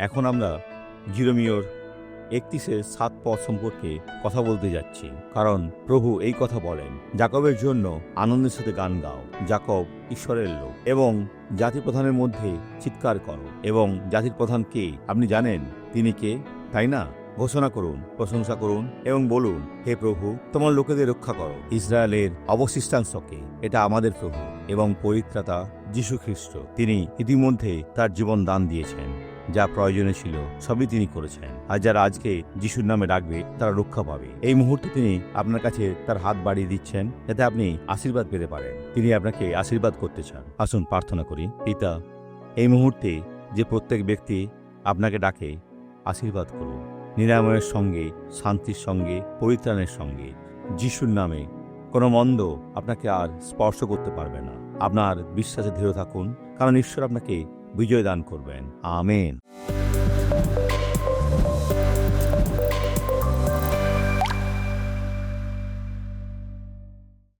এখন আমরা জিরোমিওর 31-7 পদ সম্পর্কে কথা বলতে যাচ্ছি, কারণ প্রভু এই কথা বলেন, যাকবের জন্য আনন্দের সাথে গান গাও, যাকব ঈশ্বরের লোক, এবং জাতি প্রধানের মধ্যে চিৎকার করো। এবং জাতির প্রধান কে আপনি জানেন? তিনি কে, তাই না? ঘোষণা করুন, প্রশংসা করুন এবং বলুন, হে প্রভু, তোমার লোকেদের রক্ষা করো, ইসরায়েলের অবশিষ্টাংশকে। এটা আমাদের প্রভু এবং পরিত্রাতা যীশু খ্রিস্ট। তিনি ইতিমধ্যে তার জীবন দান দিয়েছেন, যা প্রয়োজনে ছিল সবই তিনি করেছেন। আর যারা আজকে যিশুর নামে ডাকবে তারা রক্ষা পাবে। এই মুহূর্তে তিনি আপনার কাছে তার হাত বাড়িয়ে দিচ্ছেন, যাতে আপনি আশীর্বাদ পেতে পারেন। তিনি আপনাকে আশীর্বাদ করতে চান। আসুন প্রার্থনা করি। পিতা, এই মুহূর্তে যে প্রত্যেক ব্যক্তি আপনাকে ডাকে, আশীর্বাদ করুন নিরাময়ের সঙ্গে, শান্তির সঙ্গে, পরিত্রাণের সঙ্গে। যিশুর নামে কোনো মন্দ আপনাকে আর স্পর্শ করতে পারবে না। আপনার বিশ্বাসে দৃঢ় থাকুন, কারণ ঈশ্বর আপনাকে বিজয় দান করবেন। আমেন।